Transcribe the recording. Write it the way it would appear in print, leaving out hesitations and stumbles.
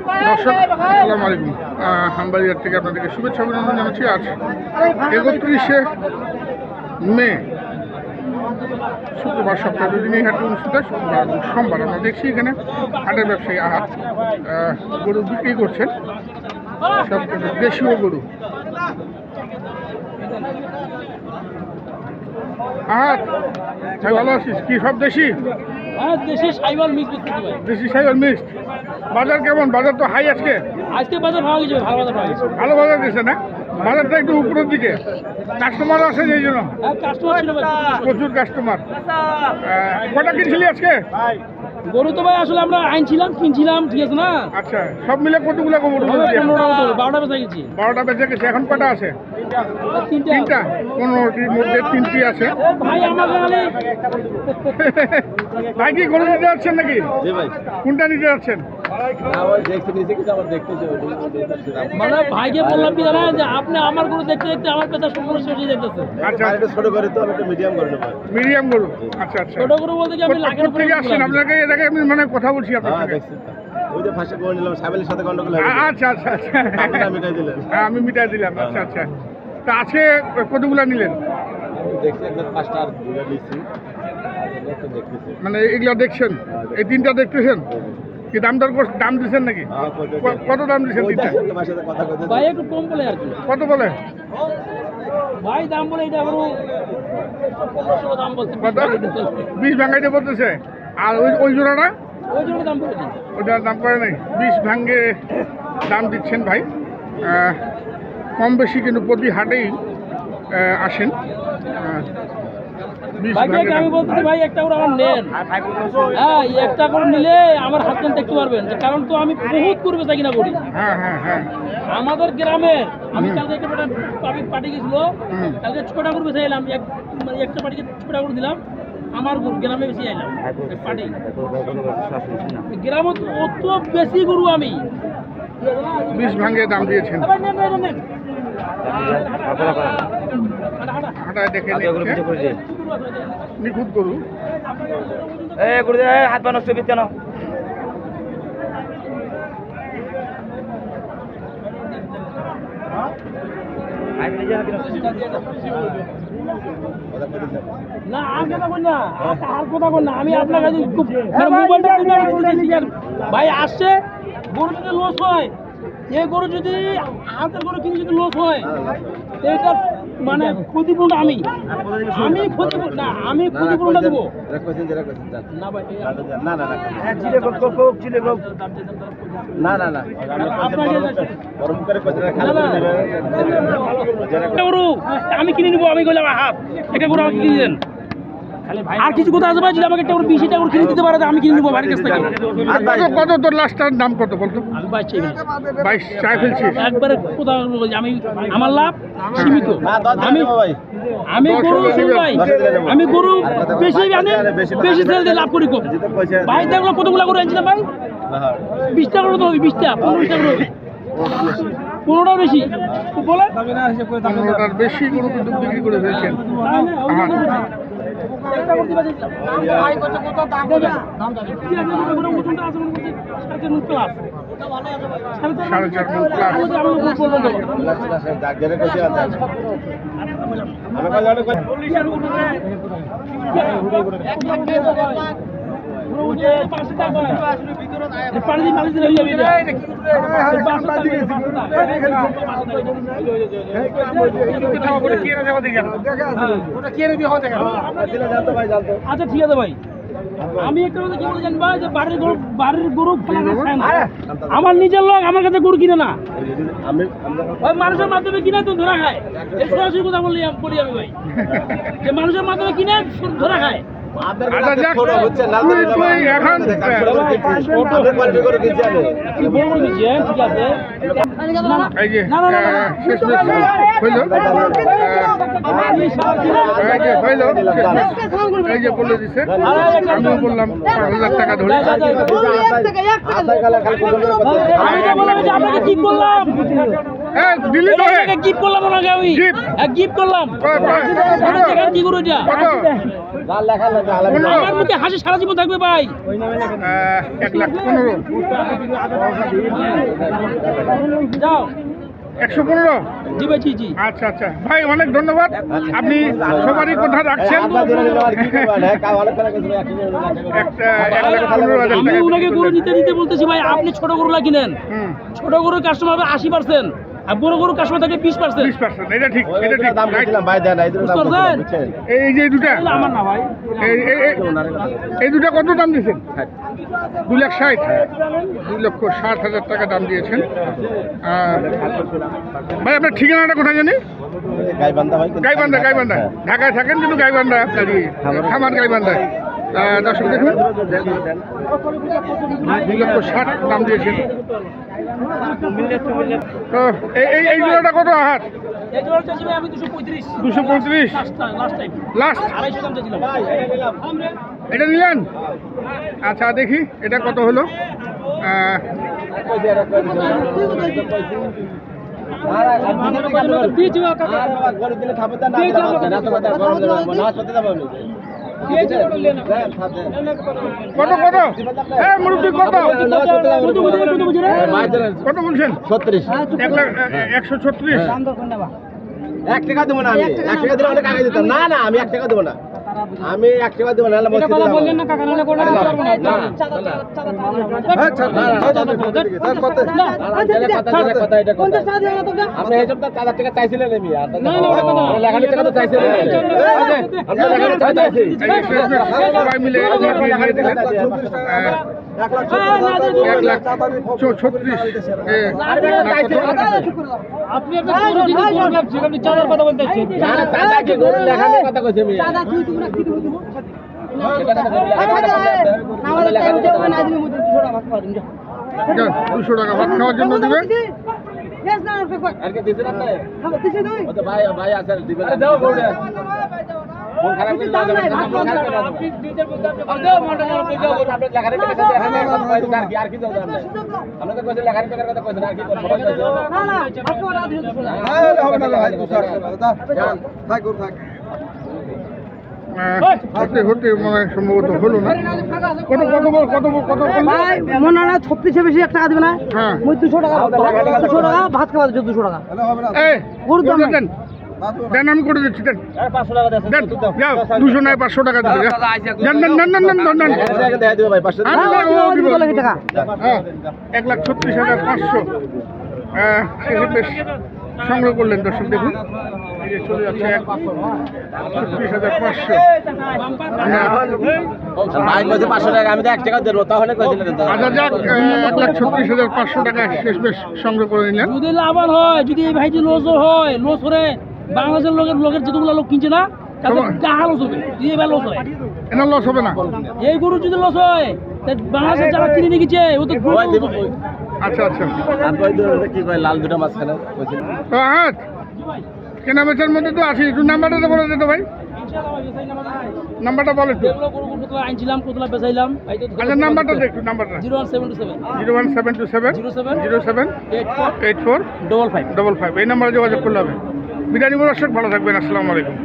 দর্শক আসসালামু আলাইকুম, হামবাড়িয়ার থেকে আপনাদেরকে শুভেচ্ছা অভিনন্দন জানাচ্ছি। আজ 31শে মে শুক্রবার, সপ্তাহে দুদিন এই হাটটি অনুষ্ঠিত হয়, শুক্রবার এবং সোমবার। আমরা দেখছি এখানে হাটের ব্যবসায়ী আহাত গরু বিক্রি করছেন, সব দেশীয় গরু। আহাত ভাই, ভালো আছিস? কি সব দেশি? দেশি সাইওয়াল মিক্স করতে ভাই। দেশি সাইওয়াল মিক্সড। বাজার কেমন? বাজার তো হাই আজকে। আজকে বাজার ভালো গেছে, ভালো বাজার গেছে। ভালো বাজার গেছে না? বাজারটা একটু উপরের দিকে, কাস্টমার আছে এই জন্য। কাস্টমার ছিল ভাই, প্রচুর কাস্টমার। কটা কিনছিলি আজকে? গরু তো ভাই আসলে আমরা আনছিলাম, কিনছিলাম, ঠিক আছে না? আচ্ছা, সব মিলে কতগুলো গরু? 12টা বেচা গেছি। 12টা বেঁচে গেছে। এখন কটা আছে? তিনটা। 15টির মধ্যে 3টি আছে। ভাই আমাকে খালি ভাই কি গরু নিতে যাচ্ছেন নাকি? কোনটা নিতে যাচ্ছেন? মানে ভাইকে বললাম কি জানা, যে আপনি আমার গরু দেখতে দেখতে আমার পেশা সম্পূর্ণ শেষ হয়ে যেতেছে। আচ্ছা, ছোট করে তো আমি একটা মিডিয়াম করে নেব। মিডিয়াম গরু, আচ্ছা আচ্ছা। ছোট গরু বলতে কি আমি লাখের উপরে থেকে আসছেন? আপনাকে এর আগে আমি মানে কথা বলছি আপনার সাথে। ওই যে ফাঁসে করে নিলাম, সাবেলের সাথে গন্ডগোল হয়ে গেছে। আচ্ছা আচ্ছা আচ্ছা, আপনারা মিটাই দিলেন। হ্যাঁ, আমি মিটাই দিলাম। আচ্ছা আচ্ছা। তা আজকে কতগুলা নিলেন? দেখছি একদম 5টা আর 2টা নিচ্ছি, দেখতেছি। মানে এগুলা দেখছেন? এই 3টা দেখতেছেন? কি দাম দর দাম দিচ্ছেন নাকি? কত দাম দিচ্ছেন? 3টা ভাই একটু কম বলে আর কি। কত বলে ভাই? দাম বলে এটা আবার 1500 দাম বলছে। কত? 20 ভাঙাইতে বলতেছে। আর ওই জোড়াটা? ওই জন্য দাম বলেছি। ওটার দাম করে নাই, 20 ভাঙ্গে দাম দিচ্ছেন ভাই। কম বেশি কিন্তু প্রতি হাটেই আসেন। 20 ভাঙ্গে আমি বলতেছি ভাই একটা করে আমার নেন। হ্যাঁ, একটা করে নিলে আমার হাত কান দেখতে পারবেন, কারণ তো আমি বহুত করবে চাই কিনা করি। হ্যাঁ হ্যাঁ হ্যাঁ। আমাদের গ্রামের আমি কালকে একটা পার্টি গেছিল, কালকে ছোটা করবে চাইলাম, একটা পার্টিকে ছোটা করে দিলাম, আমার গরু গ্রামে বেশি আইলাম পার্টি। গ্রামে অত বেশি গরু আমি 20 ভাঙ্গে দাম দিয়েছেন। হাঁটায় দেখে নিখুঁত গরু। হাত বানাচ্ছ কেন? না আর কথা বল না, আর কথা বল না। আমি আপনার কাছে মোবাইলটা ভাই আসছে, গরু যদি লস হয়, এই গরু যদি হাতের গরু কিনে যদি লস হয়, এটা মানে ক্ষতিপূরণ আমি ক্ষতিপূরণ না, আমি ক্ষতিপূরণটা দেবো না ভাই। না না না না না গরু আমি কিনে নিবো, আমি বললাম হাফ একটা গরু আমাকে কিনে দেন। আর কিছু কথা আছে ভাই, যদি আমাকে একটা 20 টাকা করে কিনে দিতে পারে, আমি কিনে নিবো বাড়ির কাছ থেকে। কত তোর লাস্টার দাম কত বলতো? আমি 22 চাই ফেলছি একবারে কোথাও আমি, আমার লাভ সীমিত। আমি গরু ভাই, আমি গরু বেশি আনি, বেশি সেল দিয়ে লাভ করি কম। ভাই দেখলো কতগুলা গরু আনছিলাম ভাই, 20 টাকা করে হবে, 20 টাকা 15 টাকা করে, 15টাও বেশি বলে 15টার বেশি গরু কিন্তু বিক্রি করে ফেলছেন। আচ্ছা ঠিক আছে ভাই, আমি একটা কথা কি বলে জানবা, যে বাড়ির গরু আমার নিজের লোক আমার কাছে গরু কিনে না, ওই মানুষের মাধ্যমে কিনে তো ধরা খায়। এই সরাসরি কথা বলি আমি ভাই, যে মানুষের মাধ্যমে কিনে ধরা খায়। বলে দিচ্ছে, আমিও বললাম 5,000 টাকা ধরে। গিফট করলাম ওনাকে, আমি গিফট করলাম। কি করো এটা? লাল লেখা লাগবে আলাদা আমার মুখে হাসি সারা জীবন থাকবে ভাই। 1,15,000 যাও 115। জি ভাই জি জি। আচ্ছা আচ্ছা ভাই, অনেক ধন্যবাদ। আপনি সবারই কথা রাখছেন। আপনার জন্য আর কি করবেন হ্যাঁ কাজ ভালো করে কিছু একই একটা 1,15,000 আমি টাকা ওনাকে গরু নিতে নিতে বলতেছি ভাই আপনি ছোট গরুলা কিনেন, হুম, ছোট গরুর কাস্টমার হবে 80% আর বড় গরুর কাস্টমার থাকে 20%। 20%। এটা ঠিক, এটা ঠিক। দাম বলছিলাম ভাই দেন এই দাম বুঝছেন? বুঝছেন এই যে দুটা, এগুলো আমার না ভাই। এই দুটা কত দাম দিয়েছেন? 2,60,000, 2,60,000 টাকা দাম দিয়েছেন। ভাই আপনার ঠিকানাটা কোথায় জানি? গাইবান্ধা ভাই গাইবান্ধা, গাইবান্ধা। ঢাকায় থাকেন কিন্তু গাইবান্ধা আপনারই খামার গাইবান্ধায়। দর্শক দেখুন 2,60,000 দাম দিয়েছেন। তো এই জোড়াটা কত হাত? এই জোড়া চাইছি ভাই আমি 235। 235 লাস্ট টাইম লাস্ট। 250 দাম চাইছিলাম। এটা নিলেন? আচ্ছা দেখি এটা কত হলো। দিয়েছি বা কাকা। গরু দিলে খাবার দেন না তো কথা গরম দেব নামাজ পড়তে যাব আমি দিয়েছি বা লেন না। কত কত? হ্যাঁ মুরব্বী কত? কত বুঝে রে? কত বলছেন? 36 1,36। দাম দর কোন নেবা? 1 টাকা দেব না আমি 1 টাকা দিলে অনেক টাকা দিতাম না না আমি 1 টাকা দেব না আমি 1 টাকা দেব না এটা মসজিদে কথা যাব বললেন না কাকা নালে কোটা দিতে পারবো না। কথা এটা কথা আপনি এই সপ্তাহ 4 টাকা চাইছিলেন আমি আর না না ওটা কথা লেখানোর টাকা তো চাইছিলেন আমরা লেখানোর টাকা চাইছি সবাই মিলে দিয়ে দিলেন 1,36,000। আপনি একটা গরু দিতে গরু ব্যবসা আপনি চাঁদার কথা বলতেছেন। না না চাচা কি গরু লেখানোর কথা কইছি আমি দুশো টাকা ভাত খাওয়ার জন্য দিবে। আর কি দিছেন আপনি ও তো ভাই ভাই আছে দিবেন আরে দাও গরুটা মন খারাপ করে না যাবেন মন খারাপ করে না আপনি নিজের বলতে আপনি আর দাও মনটা খারাপ করে দাও আপনি লেখানোর টাকা চাইছেন আর কি দাও আপনি আমরা তো কইছেন লেখানোর টাকার কথা কইছেন আর কি করব হতে হতে মনে হয় সম্ভবত হলো না। কত কত কত কত ভাই মনে হয় না 36 বেশি 1 টাকা দিবে না। হ্যাঁ মুই 200 টাকা 200 টাকা ভাত খাওয়া দিচ্ছি 200 টাকা। এই গরুর দাম দেন দেন আমি করে দিচ্ছি দেন 500 টাকা দেন দেন যাও 200 নয় 500 টাকা দিবে দেন দেন দেন দেন দেন দেন টাকা দেয়া দিও ভাই 500 আমি হ্যাঁ, ও দিব। 2 লাখ টাকা। হ্যাঁ 1,36,500 শেষে বেশ সংগ্রহ করলেন। দর্শক দেখুন এই যে চলে যাচ্ছে 1,36,500। ভাই কইছে 500 টাকা আমি তো 1 টাকা দেব তাহলে কইছিলেন তো আচ্ছা যাক 1,36,500 টাকা শেষ বেশ সংগ্রহ করে নিলেন। যদি লাভবান হয় যদি এই ভাইটি লস হয় লস করে বাংলাদেশের লোকের যতগুলো লোক কিনছে না তাদের টাকা লস হবে যদি এবার লস হয় এনার লস হবে না? এই গরু যদি লস হয় তা বাংলাদেশের যারা কিনে নিয়ে গেছে ও তো ভাই দেব আচ্ছা আচ্ছা আর কই দূর কি কয় লাল দুটো মাছ খানে কইছিলেন তো হাত কেনা বেচার মধ্যে তো আছি। একটু নাম্বারটা বলে দিতে ভাই, নাম্বারটা বলে একটু। যেগুলো গরু কোতলা আনছিলাম কোতলা বেচাইলাম আচ্ছা নাম্বারটা দে একটু, নাম্বারটা 01727 01727 07 84 55 55 এই নাম্বারে যোগাযোগ করলে হবে। বিদায় নিব দর্শক, ভালো থাকবেন। আসসালামু আলাইকুম।